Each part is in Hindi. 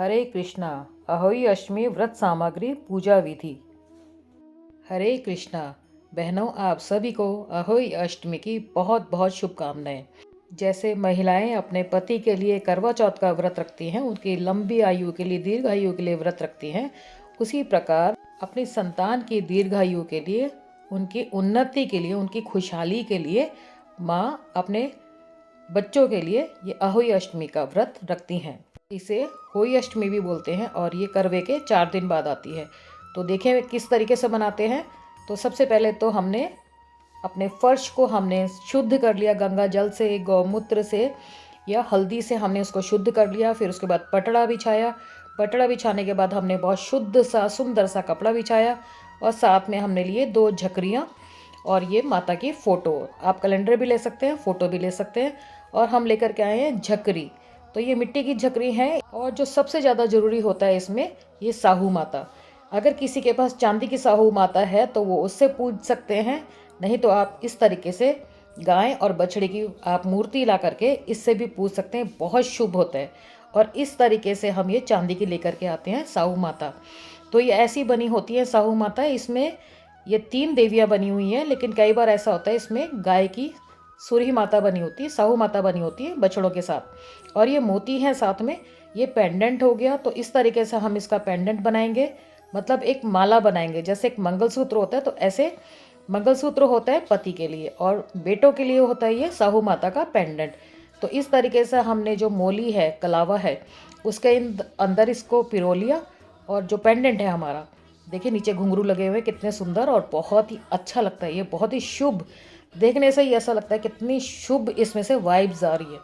हरे कृष्णा। अहोई अष्टमी व्रत सामग्री पूजा विधि। हरे कृष्णा। बहनों, आप सभी को अहोई अष्टमी की बहुत बहुत शुभकामनाएं। जैसे महिलाएं अपने पति के लिए करवा चौथ का व्रत रखती हैं, उनकी लंबी आयु के लिए, दीर्घायु के लिए व्रत रखती हैं, उसी प्रकार अपनी संतान की दीर्घायु के लिए, उनकी उन्नति के लिए, उनकी खुशहाली के लिए माँ अपने बच्चों के लिए ये अहोई अष्टमी का व्रत रखती हैं। इसे होई अष्टमी भी बोलते हैं और ये करवे के 4 दिन बाद आती है। तो देखें किस तरीके से बनाते हैं। तो सबसे पहले तो हमने अपने फर्श को हमने शुद्ध कर लिया, गंगा जल से, गौमूत्र से या हल्दी से हमने उसको शुद्ध कर लिया। फिर उसके बाद पटड़ा बिछाया। पटड़ा बिछाने के बाद हमने बहुत शुद्ध सा सुंदर सा कपड़ा बिछाया और साथ में हमने लिए 2 झकरियाँ और ये माता की फ़ोटो। आप कैलेंडर भी ले सकते हैं, फ़ोटो भी ले सकते हैं। और हम लेकर के आए हैं झकरी। तो ये मिट्टी की झकरी है। और जो सबसे ज़्यादा ज़रूरी होता है इसमें, ये साहू माता। अगर किसी के पास चांदी की साहू माता है तो वो उससे पूज सकते हैं, नहीं तो आप इस तरीके से गाय और बछड़े की आप मूर्ति ला करके इससे भी पूज सकते हैं, बहुत शुभ होता है। और इस तरीके से हम ये चांदी की लेकर के आते हैं साहू माता। तो ये ऐसी बनी होती है साहू माता। इसमें ये 3 देवियाँ बनी हुई हैं, लेकिन कई बार ऐसा होता है इसमें गाय की सूरी माता बनी होती है, साहू माता बनी होती है बछड़ों के साथ, और ये मोती है साथ में। ये पेंडेंट हो गया। तो इस तरीके से हम इसका पेंडेंट बनाएंगे, मतलब एक माला बनाएंगे। जैसे एक मंगलसूत्र होता है तो ऐसे मंगलसूत्र होता है पति के लिए, और बेटों के लिए होता है ये साहू माता का पेंडेंट। तो इस तरीके से हमने जो मोली है, कलावा है, उसके अंदर इसको पिरो लिया। और जो पेंडेंट है हमारा, देखिए नीचे घुंघरू लगे हुए कितने सुंदर, और बहुत ही अच्छा लगता है। ये बहुत ही शुभ, देखने से ही ऐसा लगता है कितनी शुभ इसमें से वाइब्स आ रही है।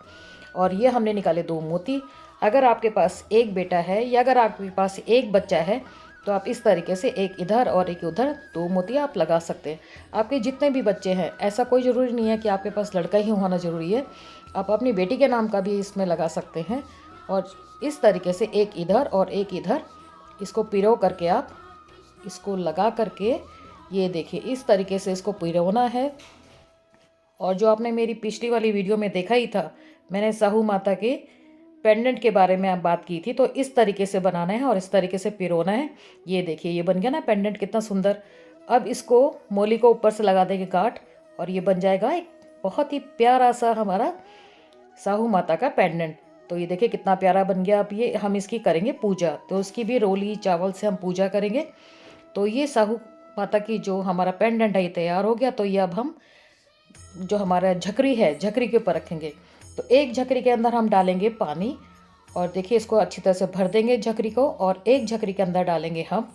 और ये हमने निकाले 2 मोती। अगर आपके पास एक बेटा है या अगर आपके पास एक बच्चा है तो आप इस तरीके से एक इधर और एक उधर 2 मोती आप लगा सकते हैं। आपके जितने भी बच्चे हैं, ऐसा कोई ज़रूरी नहीं है कि आपके पास लड़का ही होना ज़रूरी है, आप अपनी बेटी के नाम का भी इसमें लगा सकते हैं। और इस तरीके से एक इधर और एक इधर इसको पिरो करके आप इसको लगा करके, ये देखिए इस तरीके से इसको पिरोना है। और जो आपने मेरी पिछली वाली वीडियो में देखा ही था, मैंने साहू माता के पेंडेंट के बारे में बात की थी। तो इस तरीके से बनाना है और इस तरीके से पिरोना है। ये देखिए ये बन गया ना पेंडेंट, कितना सुंदर। अब इसको मोली को ऊपर से लगा देंगे गांठ, और ये बन जाएगा एक बहुत ही प्यारा सा हमारा साहू माता का पेंडेंट। तो ये देखिए कितना प्यारा बन गया। अब ये हम इसकी करेंगे पूजा, तो उसकी भी रोली चावल से हम पूजा करेंगे। तो ये साहू माता की जो हमारा पेंडेंट है ये तैयार हो गया। तो ये अब हम जो हमारा झकरी है, झकरी के ऊपर रखेंगे। तो एक झकरी के अंदर हम डालेंगे पानी, और देखिए इसको अच्छी तरह से भर देंगे झकरी को। और एक झकरी के अंदर डालेंगे हम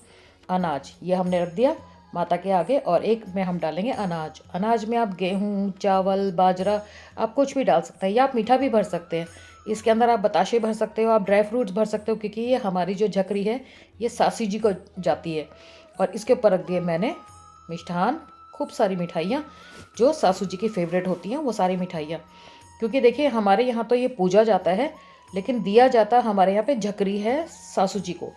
अनाज। ये हमने रख दिया माता के आगे, और एक में हम डालेंगे अनाज। अनाज में आप गेहूँ, चावल, बाजरा, आप कुछ भी डाल सकते हैं, या आप मीठा भी भर सकते हैं। इसके अंदर आप बताशे भर सकते हो, आप ड्राई फ्रूट्स भर सकते हो, क्योंकि ये हमारी जो झकरी है ये सासी जी को जाती है। और इसके ऊपर रख दिए मैंने मिष्ठान, खूब सारी मिठाइयाँ जो सासू जी की फेवरेट होती हैं, वो सारी मिठाइयाँ। क्योंकि देखिए हमारे यहाँ तो ये पूजा जाता है, लेकिन दिया जाता हमारे यहाँ पे झकरी है सासू जी को।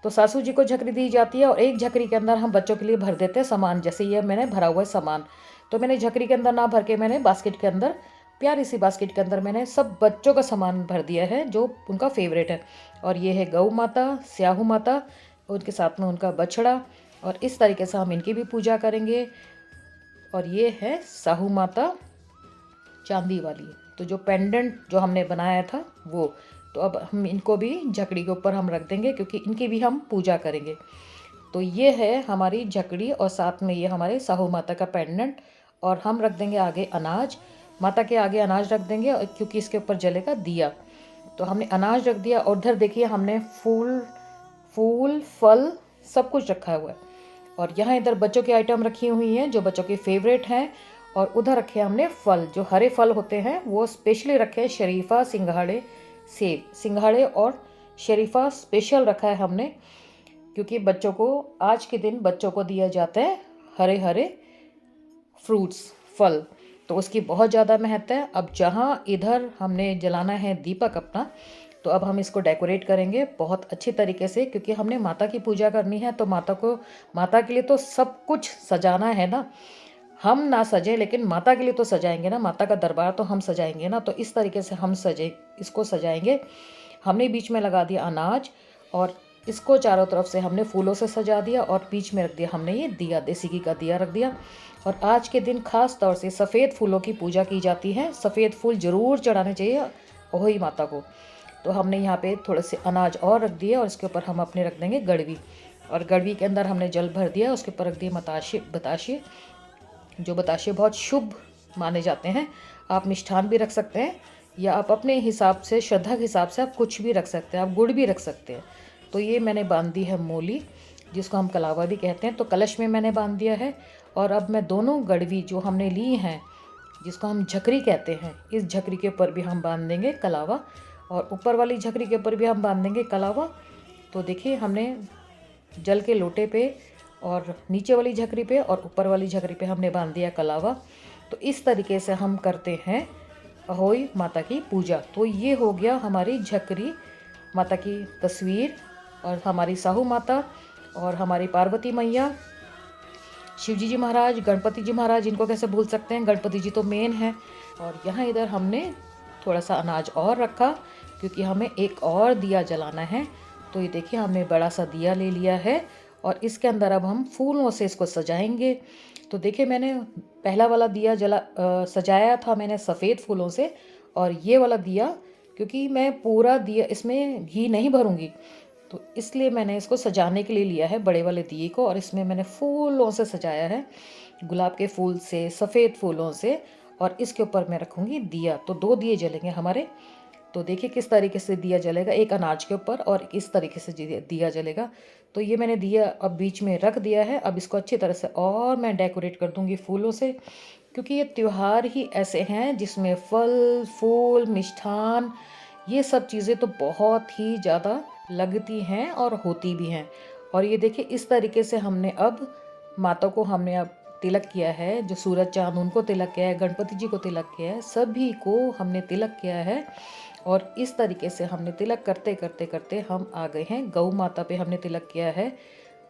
तो सासू जी को झकरी दी जाती है, और एक झकरी के अंदर हम बच्चों के लिए भर देते हैं सामान। जैसे ये मैंने भरा हुआ है सामान, तो मैंने झकरी के अंदर ना भर के मैंने बास्केट के अंदर, प्यारी सी बास्केट के अंदर मैंने सब बच्चों का सामान भर दिया है जो उनका फेवरेट है। और ये है गौ माता, स्याहू माता, उनके साथ में उनका बछड़ा, और इस तरीके से हम इनकी भी पूजा करेंगे। और ये है साहू माता चांदी वाली। तो जो पेंडेंट जो हमने बनाया था वो, तो अब हम इनको भी झकड़ी के ऊपर हम रख देंगे, क्योंकि इनकी भी हम पूजा करेंगे। तो ये है हमारी झकड़ी, और साथ में ये हमारे साहू माता का पेंडेंट। और हम रख देंगे आगे अनाज, माता के आगे अनाज रख देंगे, क्योंकि इसके ऊपर जलेगा दिया। तो हमने अनाज रख दिया, और उधर देखिए हमने फूल फल सब कुछ रखा हुआ है। और यहाँ इधर बच्चों की आइटम रखी हुई हैं जो बच्चों के फेवरेट हैं। और उधर रखे हमने फल, जो हरे फल होते हैं वो स्पेशली रखे हैं, शरीफा, सिंघाड़े, सेब। सिंघाड़े और शरीफा स्पेशल रखा है हमने, क्योंकि बच्चों को आज के दिन बच्चों को दिया जाता है हरे हरे फ्रूट्स, फल। तो उसकी बहुत ज़्यादा महत्व है। अब जहाँ इधर हमने जलाना है दीपक अपना, तो अब हम इसको डेकोरेट करेंगे बहुत अच्छी तरीके से, क्योंकि हमने माता की पूजा करनी है। तो माता के लिए तो सब कुछ सजाना है ना। हम ना सजें, लेकिन माता के लिए तो सजाएंगे ना, माता का दरबार तो हम सजाएंगे ना। तो इस तरीके से हम इसको सजाएंगे। हमने बीच में लगा दिया अनाज और इसको चारों तरफ से हमने फूलों से सजा दिया और बीच में रख दिया हमने ये दिया, देसी घी का दिया रख दिया। और आज के दिन खास तौर से सफ़ेद फूलों की पूजा की जाती है। सफ़ेद फूल ज़रूर चढ़ाने चाहिए अहोई माता को। तो हमने यहाँ पे थोड़े से अनाज और रख दिए और इसके ऊपर हम अपने रख देंगे गड़वी, और गड़वी के अंदर हमने जल भर दिया। उसके ऊपर रख दिए बताशे, जो बताशे बहुत शुभ माने जाते हैं। आप मिष्ठान भी रख सकते हैं या आप अपने हिसाब से, श्रद्धा के हिसाब से आप कुछ भी रख सकते हैं, आप गुड़ भी रख सकते हैं। तो ये मैंने बांध दी है मोली, जिसको हम कलावा भी कहते हैं। तो कलश में मैंने बांध दिया है। और अब मैं दोनों गड़वी जो हमने ली हैं, जिसको हम झकरी कहते हैं, इस झकरी के ऊपर भी हम बांध देंगे कलावा और ऊपर वाली झकरी के ऊपर भी हम बांध देंगे कलावा। तो देखिए हमने जल के लोटे पे और नीचे वाली झकरी पे और ऊपर वाली झकरी पे हमने बांध दिया कलावा। तो इस तरीके से हम करते हैं अहोई माता की पूजा। तो ये हो गया हमारी झकरी माता की तस्वीर और हमारी साहू माता और हमारी पार्वती मैया, शिवजी जी महाराज, गणपति जी महाराज, इनको कैसे भूल सकते हैं, गणपति जी तो मेन है। और यहाँ इधर हमने थोड़ा सा अनाज और रखा क्योंकि हमें एक और दिया जलाना है। तो ये देखिए हमने बड़ा सा दिया ले लिया है और इसके अंदर अब हम फूलों से इसको सजाएंगे। तो देखिए मैंने पहला वाला दिया सजाया था मैंने सफ़ेद फूलों से, और ये वाला दिया क्योंकि मैं पूरा दिया इसमें घी नहीं भरूंगी, तो इसलिए मैंने इसको सजाने के लिए लिया है बड़े वाले दिए को। और इसमें मैंने फूलों से सजाया है, गुलाब के फूल से, सफ़ेद फूलों से, और इसके ऊपर मैं रखूँगी दिया। तो 2 दिए जलेंगे हमारे। तो देखिए किस तरीके से दिया जलेगा, एक अनाज के ऊपर और इस तरीके से दिया जलेगा। तो ये मैंने दिया अब बीच में रख दिया है। अब इसको अच्छी तरह से और मैं डेकोरेट कर दूँगी फूलों से, क्योंकि ये त्यौहार ही ऐसे हैं जिसमें फल, फूल, मिष्ठान, ये सब चीज़ें तो बहुत ही ज़्यादा लगती हैं और होती भी हैं। और ये देखिए इस तरीके से हमने अब माता को हमने अब तिलक किया है, जो सूरज चाँद उनको तिलक किया है, गणपति जी को तिलक किया है, सभी को हमने तिलक किया है। और इस तरीके से हमने तिलक करते करते करते हम आ गए हैं गौ माता पे हमने तिलक किया है,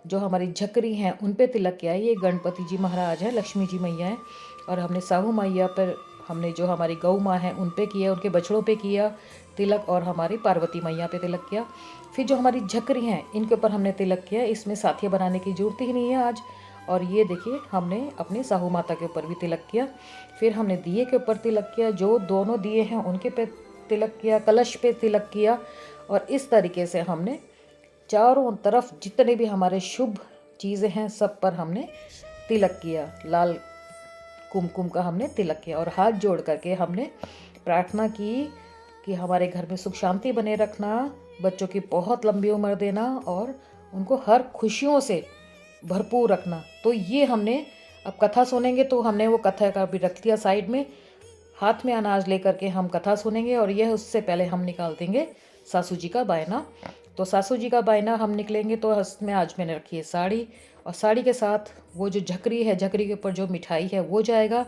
जो हमारी झकरी हैं उन पे तिलक किया है। ये गणपति जी महाराज हैं, लक्ष्मी जी मैया हैं। और हमने साहू मैया पर हमने जो हमारी गौ माँ हैं उन पे किया, उनके बछड़ों पे किया तिलक, और हमारी पार्वती मैया पे तिलक किया। फिर जो हमारी झकरी हैं इनके ऊपर हमने तिलक किया। इसमें साथिया बनाने की ज़रूरत ही नहीं है आज। और ये देखिए हमने अपनी साहू माता के ऊपर भी तिलक किया। फिर हमने दिए के ऊपर तिलक किया, जो दोनों दिए हैं उनके पे तिलक किया, कलश पे तिलक किया। और इस तरीके से हमने चारों तरफ जितने भी हमारे शुभ चीज़ें हैं सब पर हमने तिलक किया, लाल कुमकुम का हमने तिलक किया। और हाथ जोड़ करके हमने प्रार्थना की कि हमारे घर में सुख शांति बने रखना, बच्चों की बहुत लंबी उम्र देना और उनको हर खुशियों से भरपूर रखना। तो ये हमने अब कथा सुनेंगे, तो हमने वो कथा का भी रख दिया साइड में, हाथ में अनाज लेकर के हम कथा सुनेंगे। और यह उससे पहले हम निकाल देंगे सासू जी का बायना। तो सासू जी का बायना हम निकलेंगे तो उसमें आज मैंने रखी है साड़ी, और साड़ी के साथ वो जो झकरी है, झकरी के ऊपर जो मिठाई है वो जाएगा,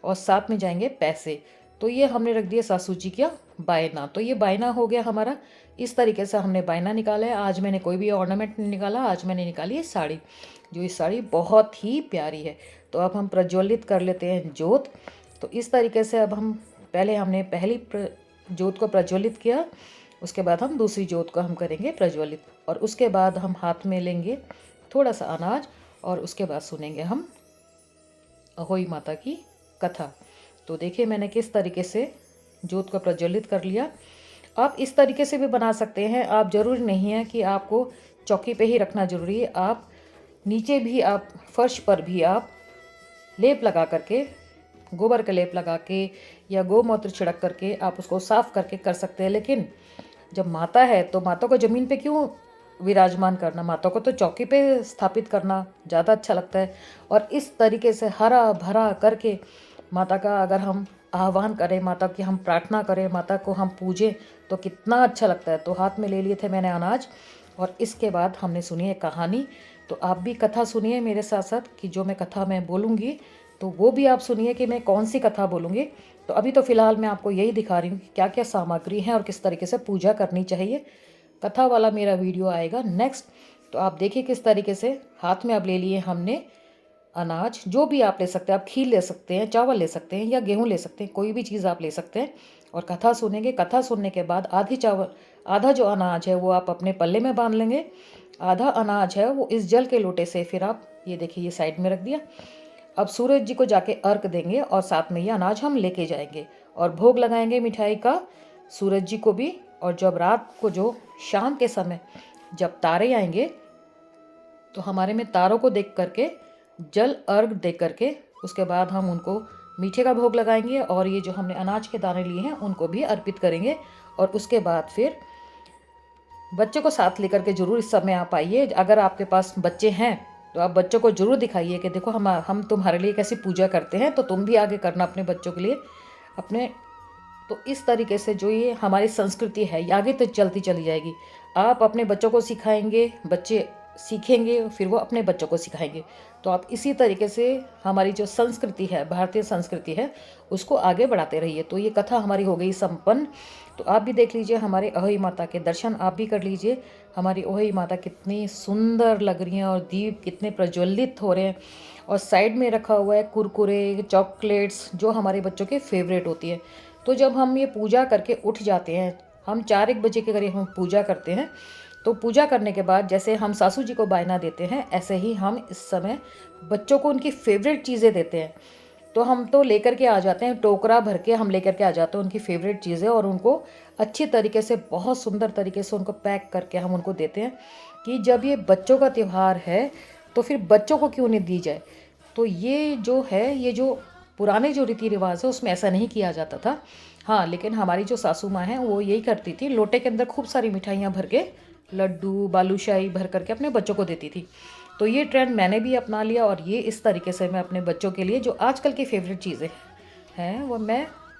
और साथ में जाएंगे पैसे। तो ये हमने रख दिया सासू जी का बायना। तो ये बायना हो गया हमारा। इस तरीके से हमने बायना निकाला है। आज मैंने कोई भी ऑर्नामेंट नहीं निकाला, आज मैंने निकाली है साड़ी, जो ये साड़ी बहुत ही प्यारी है। तो अब हम प्रज्वलित कर लेते हैं जोत। तो इस तरीके से अब हम हमने पहली जोत को प्रज्वलित किया, उसके बाद हम दूसरी जोत को हम करेंगे प्रज्वलित, और उसके बाद हम हाथ में लेंगे थोड़ा सा अनाज, और उसके बाद सुनेंगे हम अहोई माता की कथा। तो देखिए मैंने किस तरीके से जोत को प्रज्वलित कर लिया। आप इस तरीके से भी बना सकते हैं, आप ज़रूरी नहीं है कि आपको चौकी पे ही रखना ज़रूरी है। आप नीचे भी, आप फर्श पर भी आप लेप लगा करके, गोबर का लेप लगा के या गोमूत्र छिड़क करके आप उसको साफ़ करके कर सकते हैं। लेकिन जब माता है तो माता को ज़मीन पे क्यों विराजमान करना, माता को तो चौकी पे स्थापित करना ज़्यादा अच्छा लगता है। और इस तरीके से हरा भरा करके माता का अगर हम आह्वान करें, माता की हम प्रार्थना करें, माता को हम पूजें, तो कितना अच्छा लगता है। तो हाथ में ले लिए थे मैंने अनाज, और इसके बाद हमने सुनी है कहानी। तो आप भी कथा सुनिए मेरे साथ साथ, कि जो मैं कथा मैं बोलूँगी तो वो भी आप सुनिए कि मैं कौन सी कथा बोलूँगी। तो अभी तो फ़िलहाल मैं आपको यही दिखा रही हूँ कि क्या क्या सामग्री है और किस तरीके से पूजा करनी चाहिए। कथा वाला मेरा वीडियो आएगा नेक्स्ट। तो आप देखिए किस तरीके से हाथ में अब ले लिए हमने अनाज, जो भी आप ले सकते हैं, आप खीर ले सकते हैं, चावल ले सकते हैं या गेहूँ ले सकते हैं, कोई भी चीज़ आप ले सकते हैं। और कथा सुनेंगे। कथा सुनने के बाद आधा जो अनाज है वो आप अपने पल्ले में बांध लेंगे, आधा अनाज है वो इस जल के लोटे से फिर आप ये देखिए ये साइड में रख दिया। अब सूरज जी को जाके अर्घ देंगे और साथ में ये अनाज हम लेके जाएंगे और भोग लगाएंगे मिठाई का सूरज जी को भी। और जब रात को जो शाम के समय जब तारे आएंगे तो हमारे में तारों को देख करके जल अर्घ दे करके उसके बाद हम उनको मीठे का भोग लगाएंगे और ये जो हमने अनाज के दाने लिए हैं उनको भी अर्पित करेंगे। और उसके बाद फिर बच्चों को साथ लेकर के जरूर इस समय आप आइए। अगर आपके पास बच्चे हैं तो आप बच्चों को जरूर दिखाइए कि देखो हम तुम्हारे लिए कैसी पूजा करते हैं, तो तुम भी आगे करना अपने बच्चों के लिए अपने। तो इस तरीके से जो ये हमारी संस्कृति है ये आगे तक चलती चली जाएगी। आप अपने बच्चों को सिखाएंगे, बच्चे सीखेंगे, फिर वो अपने बच्चों को सिखाएंगे। तो आप इसी तरीके से हमारी जो संस्कृति है, भारतीय संस्कृति है, उसको आगे बढ़ाते रहिए। तो ये कथा हमारी हो गई संपन्न। तो आप भी देख लीजिए, हमारे अहोई माता के दर्शन आप भी कर लीजिए। हमारी अहोई माता कितनी सुंदर लग रही हैं और दीप कितने प्रज्वलित हो रहे हैं। और साइड में रखा हुआ है कुरकुरे, चॉकलेट्स, जो हमारे बच्चों के फेवरेट होती है। तो जब हम ये पूजा करके उठ जाते हैं, हम 4-1 बजे के करीब हम पूजा करते हैं। तो पूजा करने के बाद जैसे हम सासू जी को बायना देते हैं, ऐसे ही हम इस समय बच्चों को उनकी फेवरेट चीज़ें देते हैं। तो हम तो लेकर के आ जाते हैं, टोकरा भर के हम लेकर के आ जाते हैं उनकी फेवरेट चीज़ें, और उनको अच्छी तरीके से, बहुत सुंदर तरीके से उनको पैक करके हम उनको देते हैं कि जब ये बच्चों का त्यौहार है तो फिर बच्चों को क्यों नहीं दी जाए। तो ये जो है, ये जो पुराने जो रीति रिवाज है उसमें ऐसा नहीं किया जाता था। हाँ, लेकिन हमारी जो सासू माँ हैं वो यही करती थी, लोटे के अंदर खूब सारी मिठाइयाँ भर के, लड्डू बालूशाही भर करके अपने बच्चों को देती थी। तो ये ट्रेंड मैंने भी अपना लिया और ये इस तरीके से मैं अपने बच्चों के लिए जो आजकल की फेवरेट चीज़ें हैं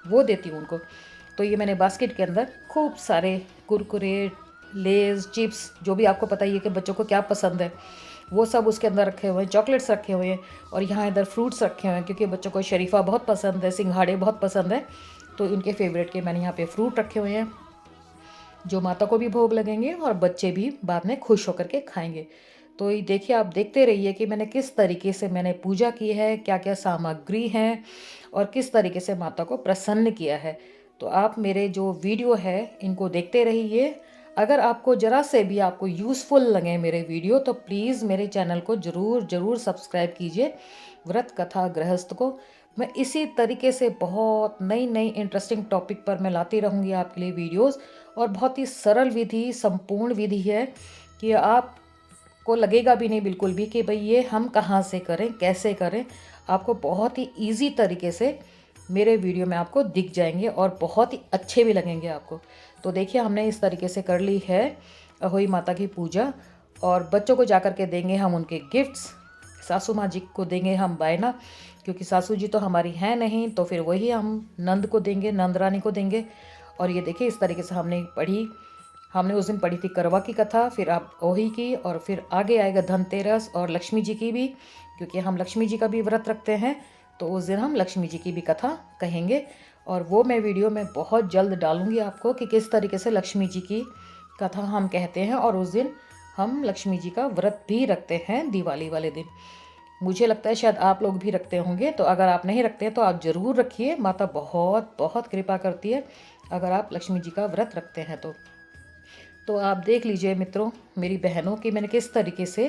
वो देती हूँ उनको। तो ये मैंने बास्केट के अंदर खूब सारे कुरकुरे, लेज़, चिप्स, जो भी आपको पता ही है कि बच्चों को क्या पसंद है, वो सब उसके अंदर रखे हुए हैं, चॉकलेट्स रखे हुए हैं, और यहाँ इधर फ्रूट्स रखे हुए हैं क्योंकि बच्चों को शरीफा बहुत पसंद है, सिंघाड़े बहुत पसंद है। तो इनके फेवरेट के मैंने यहाँ पे फ्रूट रखे हुए हैं जो माता को भी भोग लगेंगे और बच्चे भी बाद में खुश होकर के खाएंगे। तो ये देखिए, आप देखते रहिए कि मैंने किस तरीके से मैंने पूजा की है, क्या क्या सामग्री है और किस तरीके से माता को प्रसन्न किया है। तो आप मेरे जो वीडियो है इनको देखते रहिए। अगर आपको ज़रा से भी आपको यूज़फुल लगे मेरे वीडियो तो प्लीज़ मेरे चैनल को ज़रूर सब्सक्राइब कीजिए, व्रत कथा गृहस्थ को। मैं इसी तरीके से बहुत नई इंटरेस्टिंग टॉपिक पर मैं लाती रहूँगी आपके लिए वीडियोस। और बहुत ही सरल विधि, संपूर्ण विधि है कि आपको लगेगा भी नहीं बिल्कुल भी कि भाई ये हम कहाँ से करें, कैसे करें। आपको बहुत ही ईजी तरीके से मेरे वीडियो में आपको दिख जाएंगे और बहुत ही अच्छे भी लगेंगे आपको। तो देखिए, हमने इस तरीके से कर ली है अहोई माता की पूजा। और बच्चों को जाकर के देंगे हम उनके गिफ्ट्स, सासू माँ जी को देंगे हम बायना, क्योंकि सासू जी तो हमारी हैं नहीं, तो फिर वही हम नंद को देंगे, नंद रानी को देंगे। और ये देखिए, इस तरीके से हमने उस दिन पढ़ी थी करवा की कथा, फिर आप ओही की, और फिर आगे आएगा धनतेरस और लक्ष्मी जी की भी, क्योंकि हम लक्ष्मी जी का भी व्रत रखते हैं। तो उस दिन हम लक्ष्मी जी की भी कथा कहेंगे, और वो मैं वीडियो में बहुत जल्द डालूंगी आपको कि किस तरीके से लक्ष्मी जी की कथा हम कहते हैं। और उस दिन हम लक्ष्मी जी का व्रत भी रखते हैं दिवाली वाले दिन। मुझे लगता है शायद आप लोग भी रखते होंगे, तो अगर आप नहीं रखते हैं तो आप ज़रूर रखिए। माता बहुत बहुत कृपा करती है अगर आप लक्ष्मी जी का व्रत रखते हैं तो आप देख लीजिए मित्रों, मेरी बहनों की मैंने किस तरीके से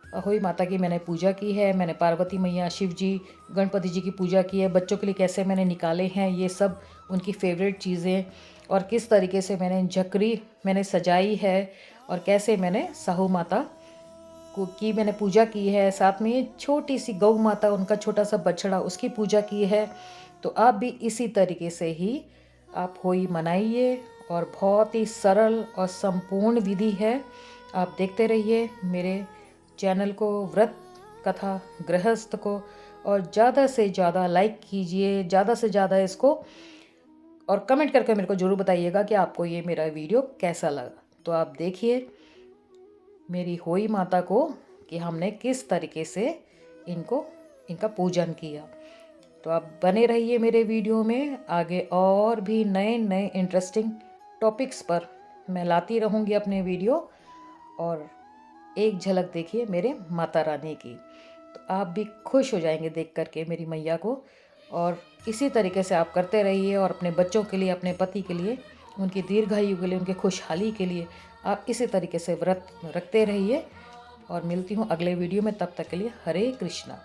अहोई माता की मैंने पूजा की है। मैंने पार्वती मैया, शिव जी, गणपति जी की पूजा की है। बच्चों के लिए कैसे मैंने निकाले हैं ये सब उनकी फेवरेट चीज़ें, और किस तरीके से झकरी मैंने सजाई है, और कैसे मैंने साहू माता की मैंने पूजा की है। साथ में छोटी सी गौ माता, उनका छोटा सा बछड़ा, उसकी पूजा की है। तो आप भी इसी तरीके से ही आप होली मनाइए, और बहुत ही सरल और संपूर्ण विधि है। आप देखते रहिए मेरे चैनल को, व्रत कथा गृहस्थ को, और ज़्यादा से ज़्यादा लाइक कीजिए, ज़्यादा से ज़्यादा इसको, और कमेंट करके मेरे को ज़रूर बताइएगा कि आपको ये मेरा वीडियो कैसा लगा। तो आप देखिए मेरी होई माता को कि हमने किस तरीके से इनका पूजन किया। तो आप बने रहिए मेरे वीडियो में, आगे और भी नए इंटरेस्टिंग टॉपिक्स पर मैं लाती रहूँगी अपने वीडियो। और एक झलक देखिए मेरे माता रानी की, तो आप भी खुश हो जाएंगे देख करके मेरी मैया को। और इसी तरीके से आप करते रहिए और अपने बच्चों के लिए, अपने पति के लिए उनकी दीर्घायु के लिए, उनके खुशहाली के लिए आप इसी तरीके से व्रत रखते रहिए। और मिलती हूँ अगले वीडियो में, तब तक के लिए हरे कृष्णा।